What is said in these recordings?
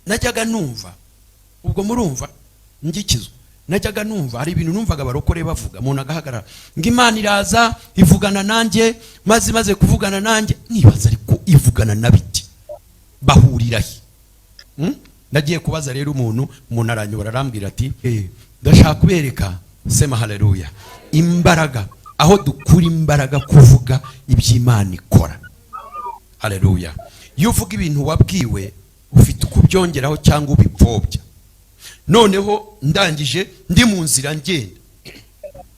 najyaga numva ubwo murumva ngikizwa najyaga numva hari ibintu numvaga barokore bavuga umuntu agahagarara ngo Imana iraza ivugana nanjye maze kuvugana nanjye nibaza ariko ivugana nabiti bahurira he nagiye kubaza rero umuntu aranyobora arambwira ati ndashaka kubereka sema haleluya imbaraga aho dukura imbaraga kuvuga iby'Imana ikora haleluya iyo uvuga ibintu wabwiwe ufite ukubyongeraho cyangwa ubipfobya noneho ndangije ndi mu nzira ngenda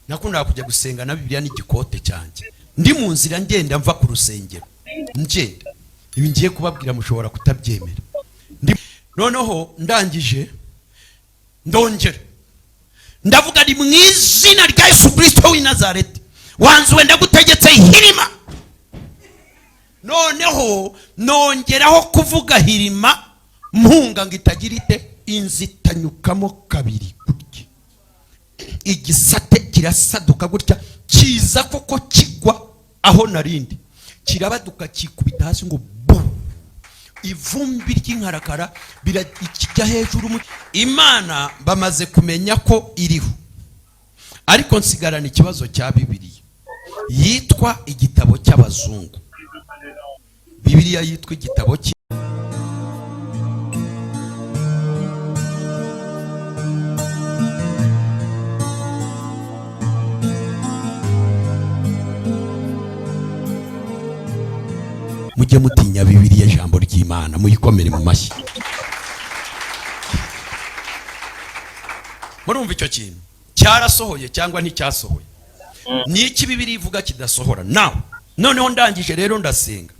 nakunda kujya gusenga na Bibiliya n'igikote cyanjye ndi mu nzira ngenda mva ku rusengero ngenda ibi ngiye kubabwira mushobora kutabyemera noneho ndangije ndongera ndavuga ndi mu izina rya Yesu Kristo w'i Nazareti wanzuwe ndagutegetse hirima noneho nongeraho kuvuga hirima mpunga ngo itagira ite inzitanyukamo kabiri gutya igisate kirasaduka gutya kiza koko kigwa aho narindi kirabaduka kikubita hasi ngo ivumbi ry'inkarakara birakijya hejuru. Imana bamaze kumenya ko iriho ariko nsigarana ikibazo cya Bibiliya yitwa igitabo cy'abazungu. Bibiliya yitwa igitabo mujye mutinya Bibiliya ijambo ry'Imana muyikomere mu mashyi. Murumva icyo kintu cyarasohoye cyangwa nticyasohoye? Ni iki Bibiliya ivuga kidasohora? Nawe noneho ndangije rero ndasenga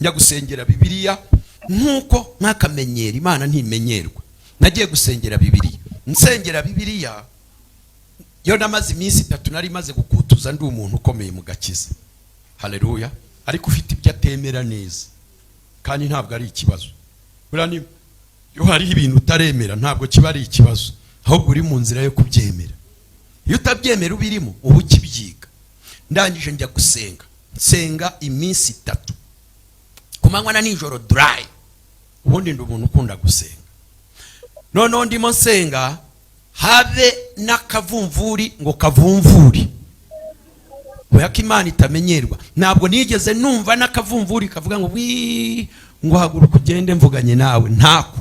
njya gusengera Bibiliya nkuko nkakamenyera. Imana ntimenyerwa. Nagiye gusengera Bibiliya nsengera Bibiliya yo namaze iminsi 3 nari maze gukutuza ndi umuntu ukomeye mu gakiza. Haleluya. Ariko ufite ibyo atemera neza kandi ntabwo ari ikibazo. Burani yo hari ibintu utaremera ntabwo kiba ari ikibazo, ahubwo uri mu nzira yo kubyemera. Iyo utabyemera ubirimo ubu kibyiga. Ndangije njya gusenga nsenga iminsi 3 kumanywa na nijoro dry. Ubundi ndi umuntu ukunda gusenga. Noneho ndimo nsenga habe nakavumvuri ngo kavumvuri. Oyaka Imana itamenyerwa. Ntabwo nigeze numva nakavumvuri kavuga ngo ngo haguruka ugende mvuganye nawe ntako.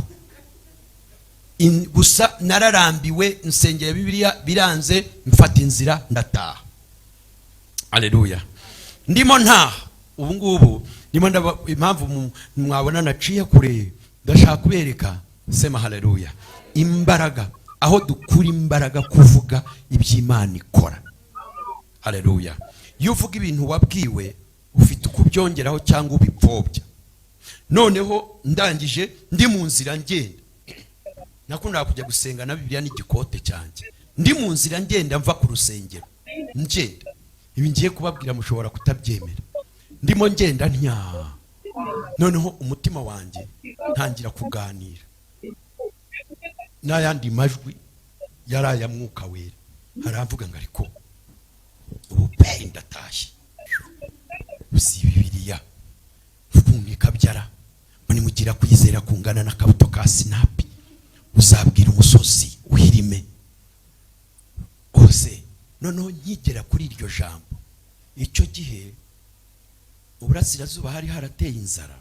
Gusa nararambiwe nsengera Bibiliya biranze mfata inzira ndataha. Haleluya. Ndimo ntaha ubu ngubu ndimo impamvu mwabona naciye kure ndashaka kubereka sema haleluya imbaraga aho dukura imbaraga kuvuga iby'Imana ikora. Haleluya. Iyo uvuga ibintu wabwiwe ufite ukubyongeraho cyangwa ubipfobya. Noneho ndangije ndi mu nzira ngenda nakunda kujya gusenga na Bibiliya n'igikote cyanjye ndi mu nzira ngenda mva ku rusengero ngenda. Ibi ngiye kubabwira mushobora kutabyemera. Ndimo ngenda ntya noneho umutima wanjye ntangira kuganira n'ayandi majwi yaraya mwuka wera. Haravuga ngo ariko ubu pe ndatashye uzi Bibiliya funika byara muri mugira kwizera kungana n'akabuto ka sinapi uzabwira umusozi uhirime ose. Noneho nkigera kuri iryo jambo icyo gihe uburasirazuba hari harateye inzara.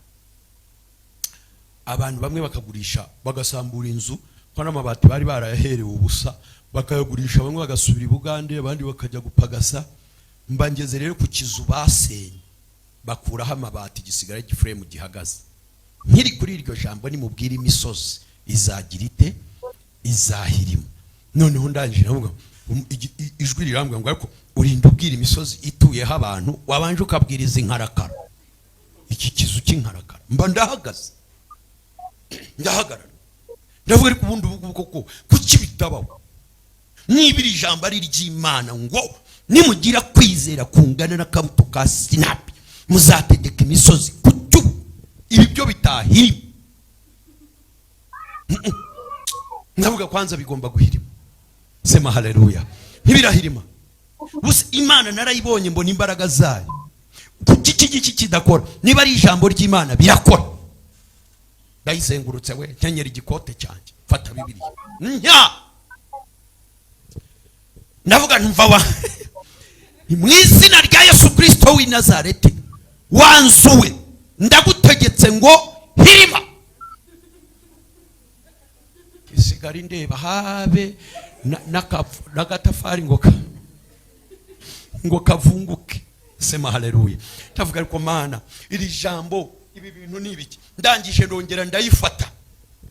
Abantu bamwe bakagurisha bagasambura inzu kwa n'amabati bari barayaherewe ubusa bakayagurisha, bamwe bagasubira i Bugande abandi bakajya gupagasa. Mbangeze rero ku kizu basenye bakuraho amabati gisigara giframe gihagaze. Nkiri kuri iryo jambo ni mubwira imisozi izagira ite izahirima. Noneho ndangije navuga ijwi rirambwa ngo ariko urinda ubwira imisozi ituyeho abantu wabanje ukabwiriza inkarakara. Iki kizu cy'inkarakara mba ndahagaze ndahagarara ndavuga ariko ubundi koko kuki bitabaho nibiri ijambo ari ry'Imana ngo nimugira kwizera kungana n'akabuto ka sinapi muzategeka imisozi kutu ibi byo bitahirima. Ndavuga kwanza bigomba guhirima. Sema haleluya. Ntibirahirima. Gusa Imana narayibonye mbona imbaraga zayo. Kuki kidakora? Niba ari ijambo ry'Imana birakora. ndayizengurutse we nkenyera igikote cyanjye mfata Bibiliya nya ndavuga ntumva wa mwizina rya Yesu Kristo w'i Nazareti wanzuwe ndagutegetse ngo hirima isigari ndeba habe n'agatafari ngo kavunguke. Sema haleluya. Tavuga ariko Mana iri jambo ibi bintu nibiki ndangije ndongera ndayifata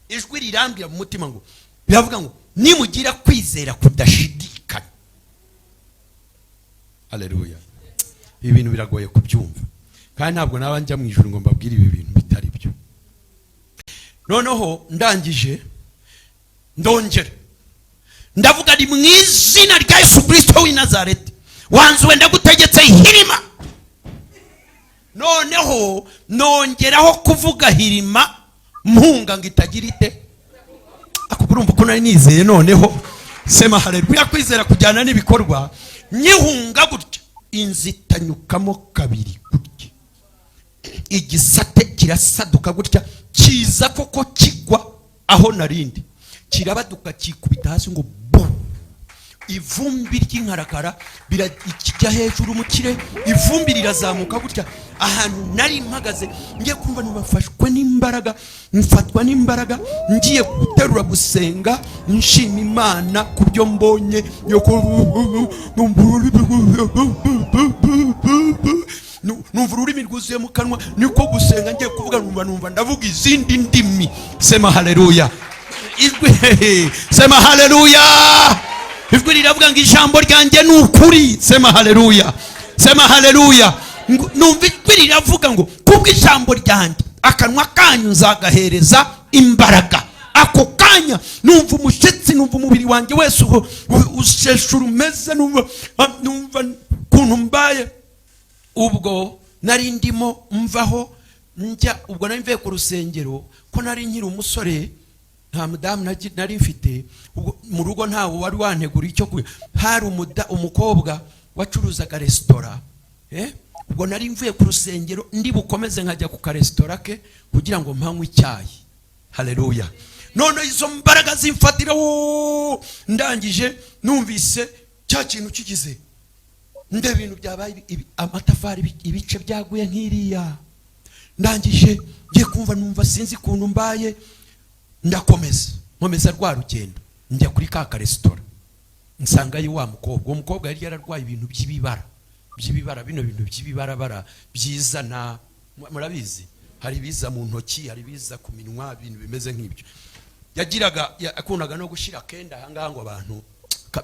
ijwi rirambira mu mutima ngo biravuga ngo nimugira kwizera kudashidikana. Haleluya. Ibi bintu biragoye kubyumva kandi ntabwo nabanja mu ijuru ngo mbabwire ibi bintu bitari byo. Noneho ndangije ndongera ndavuga ni mwizina rya Yesu Kristo w'i Nazareti wanzuwe ndagutegetse hirima. Noneho nongeraho kuvuga hirima mpunga ngo itagira ite akuburumva ko nari nizeye. Noneho sema haleluya. Kwizera kujyana n'ibikorwa nyihunga gutya inzitanyukamo kabiri gutya igisate kirasaduka gutya kiza koko kigwa aho narindi kirabaduka kikubita hasi ngo bu ivumbi ry'inkarakara birakijya hejuru mu kire ivumbi rirazamuka gutya ahantu nari mpagaze ngiye kumva nubafashwe n'imbaraga mfatwa n'imbaraga ngiye guterura gusenga nshima Imana kubyo mbonye numva ururimi rwuzuye mu kanwa niko gusenga ngiye kuvuga numva ndavuga izindi ndimi. Sema haleluya. Sema haleluya. Ijwi riravuga ngo ijambo ryanjye ni ukuri. Sema haleluya. Sema haleluya. Numva ijwi riravuga ngo kubwo ijambo ryanjye akanwa kanyu nzagahereza imbaraga. Ako kanya numva umushyitsi numva umubiri wanjye wese usheshura umeze numva kuntu mbaye. Ubwo nari ndimo mvaho njya ubwo nari mvuye ku rusengero ko nari nkiri umusore nta mudamu nari mfite mu rugo ntawe wari wantegura icyo kuya. Hari umukobwa wacuruzaga resitora ubwo nari mvuye ku rusengero ndi bukomeze nkajya ku karesitora ke kugira ngo mpanywe icyayi. Haleluya. None izo mbaraga zimfatira ndangije numvise cya kintu kigize nde bintu byabaye amatafari ibice byaguye nk'iriya ndangije ngiye kumva numva sinzi kuntu mbaye nkomeza rwa rugendo njya kuri ka karesitora nsangayo wa mukobwa. Uwo mukobwa yari yararwaye ibintu by'ibibara bino bintu by'ibibara byizana murabizi hari biza mu ntoki hari biza ku minwa ibintu bimeze nk'ibyo yagiraga akundaga no gushira kenda ahangaha ngo abantu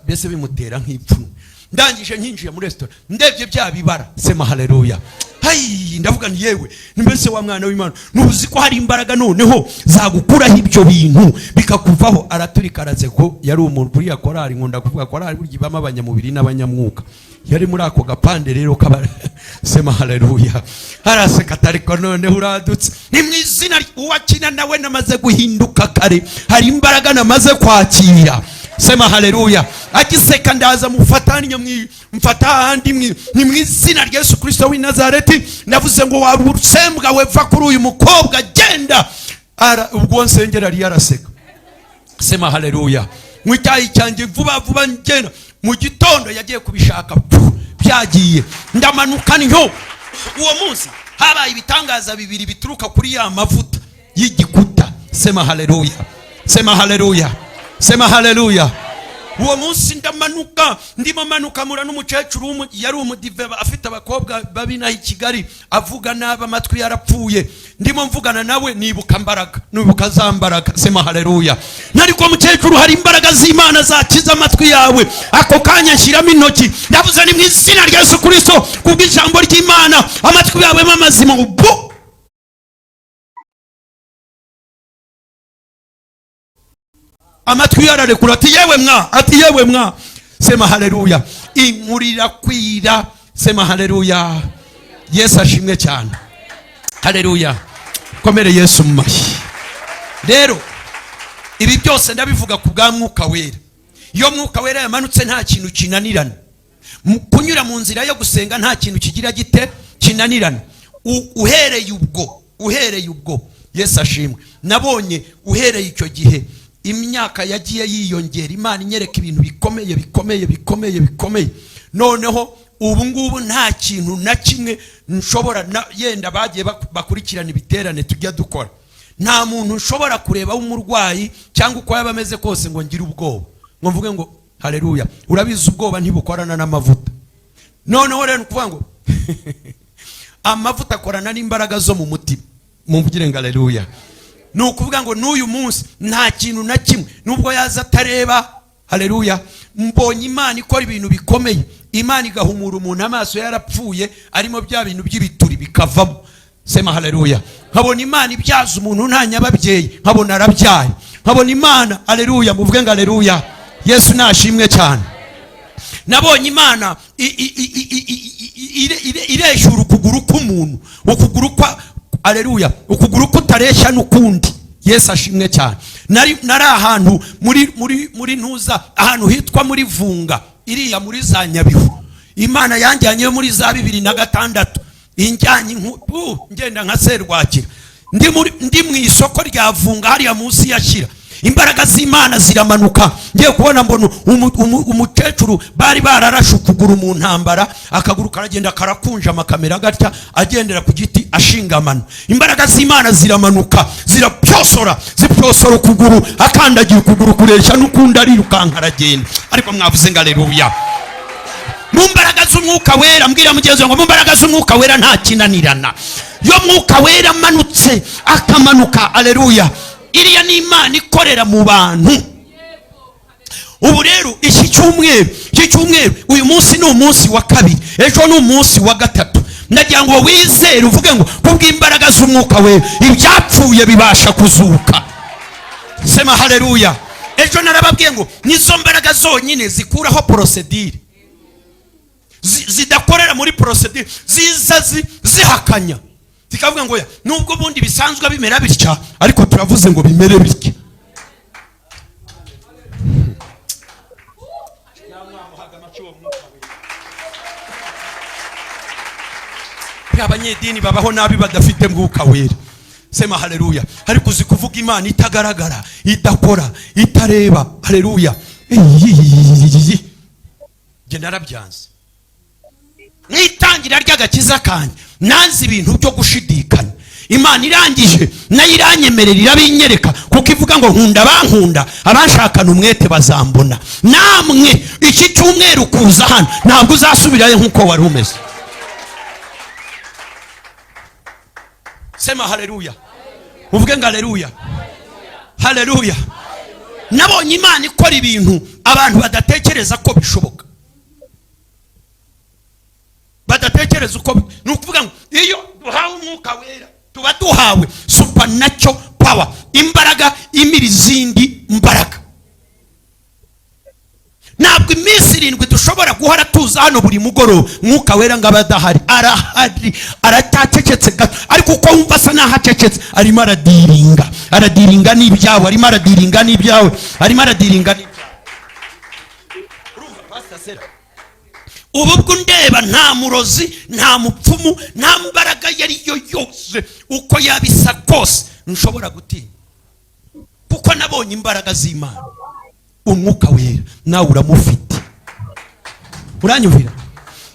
bese bimutera nk'ipfu. Ndangije nkinjiye muri restaurant ndebye bya bibara. Sema haleluya. Hayi ndavuga ni yewe nimbese wa mwana w'Imana nuzi ko hari imbaraga noneho zagukuraho ibyo bintu bikakuvaho. Araturika araze ko yari umuntu kuri ya korari nkunda kuvuga korari burya bama abanyamubiri n'abanyamwuka yari muri ako gapande rero kaba. Sema haleluya. Araseka tariko noneho uradutse ni mwizina uwakina nawe namaze guhinduka kare hari imbaraga namaze kwakira. Sema haleluya. Agiseka ndaza mufatanye mfata handi ni mwizina rya Yesu Kristo w'i Nazareti navuze ngo warusembwa weva kuri uyu mukobwa genda. Ubwo nsengera ari yaraseka. Sema haleluya. Mwitayi cyanjye vuba ngenda mu gitondo yagiye kubishaka byagiye ndamanuka nyo. Uwo munsi habaye ibitangaza bibiri bituruka kuri ya mavuta y'igikuta. Sema haleluya. Sema haleluya. Sema haleluya. Uwo munsi ndimo manuka mura n'umukecuru yari umudive afite abakobwa babina i Kigali avuga naba amatwi yarapfuye ndimo mvugana nawe nibuka mbaraga nibuka za mbaraga. Sema haleluya. Nariko mukecuru hari imbaraga z'Imana zakiza amatwi yawe. Ako kanya nshyiramo intoki ndavuze ni mwizina rya Yesu Kristo kubw'ijambo ry'Imana amatwi yawe mamazima ubu amatwi yararekura ati yewe mwa. Sema haleluya. Inkurira kwira. Sema haleluya. Yesu ashimwe cyane. Haleluya. Komere Yesu mu mashyi. Rero ibi byose ndabivuga ku bwa mwuka wera. Iyo mwuka wera yamanutse nta kintu kinanirana. Kunyura mu nzira yo gusenga nta kintu kigira gite kinanirana. Uhereye ubwo Yesu ashimwe. Nabonye uhereye icyo gihe imyaka yagiye yiyongera, Imana inyereka ibintu bikomeye. Noneho ubu ngubu nta kintu na kimwe nshobora yenda bagiye bakurikirana ibiterane tujya dukora, nta muntu nshobora kureba w'umurwayi cyangwa uko yaba ameze kose ngo ngire ubwoba ngo mvuge ngo haleluya. Urabizi ubwoba ntibukorana n'amavuta. Noneho rero kuvuga ngo amavuta akorana n'imbaraga zo mu mutima. Mumvugire ngo haleluya. Ni ukuvuga ngo n'uyu munsi nta kintu na kimwe nubwo yaza atareba, haleluya, mbonye Imana ikora ibintu bikomeye. Imana igahumura umuntu amaso yarapfuye arimo bya bintu by'ibituri bikavamo. Sema haleluya. Nkabona Imana ibyaza umuntu nta nyababyeyi, nkabona arabyaye. Nkabona Imana, haleluya, muvuge ngo haleluya. Yesu nashimwe cyane. Nabonye Imana ireshura ukuguru k'umuntu, ukuguru kwa, haleluya, ukuguru kutareshya n'ukundi. Yesu ashimwe cyane. Nari ahantu muri ntuza, ahantu hitwa muri Vunga, iriya muri za Nyabihu. Imana yanjyanye muri za 2006 injyanye ngenda nka Serwakira, ndi mu isoko rya Vunga hariya munsi y'ashira. Imbaraga z'Imana ziramanuka, ngiye kubona mbona umukecuru bari bararashe ukuguru mu ntambara, akaguru karagenda karakunja amakamera gatya, agendera ku giti ashingamana. Imbaraga z'Imana ziramanuka, zipyosora ukuguru, akandagira ukuguru kuresha n'ukundi arirukanka aragenda. Ariko mwavuze ngo haleluya. Mu mbaraga z'umwuka wera, mbwira mugenzi ngo mu mbaraga z'umwuka wera nta kinanirana. Yo mwuka wera manutse akamanuka, haleluya. Iriya ni Imana ikorera mu bantu. Ubu rero iki cyumweru uyu munsi ni umunsi wa kabiri, ejo ni umunsi wa gatatu. Ndagira ngo wizere uvuge ngo kubw'imbaraga z'umwuka wera ibyapfuye bibasha kuzuka. Sema haleluya. Ejo narababwiye ngo nizo mbaraga zonyine zikuraho procedure, zidakorera muri procedure, ziza zihakanya zikavuga ngo nubwo bundi bisanzwe bimera bitya ariko turavuze ngo bimere bitya. Abanyedini babaho nabi badafite mwuka wera. Sema haleluya. Ariko uzi kuvuga Imana itagaragara, idakora, itareba, haleluya. Je narabyanze. Nitangira ry'agakiza kanje nanzi ibintu byo gushidikanya. Imana irangije nayo iranyemerera irabinyereka kuko ivuga ngo nkunda bankunda, abashakana umwete bazambona. Namwe iki cyumweru kuza hano ntabwo uzasubirayo nkuko wari umeze. Sema haleluya. Uvuge ngo haleluya. Haleluya. Nabonye Imana ikora ibintu abantu badatekereza ko bishoboka. Badatekereza uko, ni ukuvuga ngo iyo duhawe umwuka wera tuba duhawe supernatural power, imbaraga imira izindi mbaraga. Ntabwo iminsi 7 dushobora guhora tuza hano buri mugoroba mwuka wera ngo abadahari. Arahari, aratatecetse gato, ariko uko wumva asa naho acecetse arimo aradiringa n'ibyawe, arimo aradiringa n'ibyawe. Urumva Pastor Sera? Ubu bwo ndeba nta murozi, nta mupfumu, nta mbaraga yari yo yose uko yabisa kose nshobora gutinya, kuko nabonye imbaraga z'Imana. Umwuka wera nawe uramufite. Uranyumvira?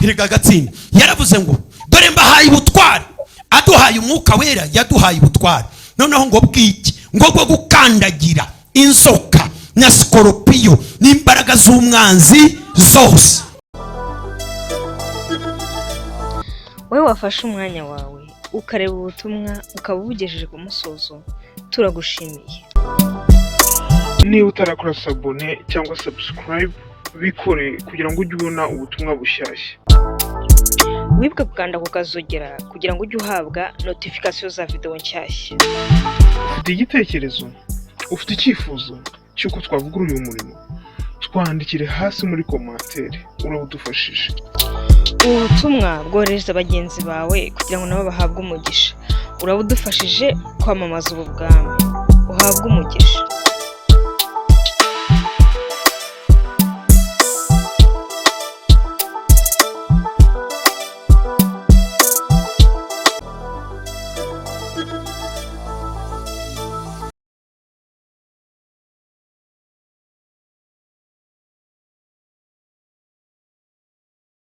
Hirega gatsinda yaravuze ngo dore mbahaye ubutwari. Aduhaye umwuka wera, yaduhaye ubutwari. Noneho ngo bwiki ngo bwo gukandagira inzoka na skoropiyo n'imbaraga z'umwanzi zose. Wewe wafashe umwanya wawe ukareba ubutumwa ukaba ubugejeje ku musozo, turagushimiye. Niba utarakora sabone cyangwa subscribe bikore kugira ngo ujye ubona ubutumwa bushyashya. Wibuke gukanda ku kazogera kugira ngo ujye uhabwa notification za video nshyashya. Ufite igitekerezo, ufite icyifuzo cy'uko twavugurura uyu murimo, twandikire hasi muri commentaire, urabudufashije. Ubutumwa bwohereza bagenzi bawe kugira ngo nabo bahabwe umugisha. Urabudufashije kwamamaza ubu bwami. Uhabwe umugisha.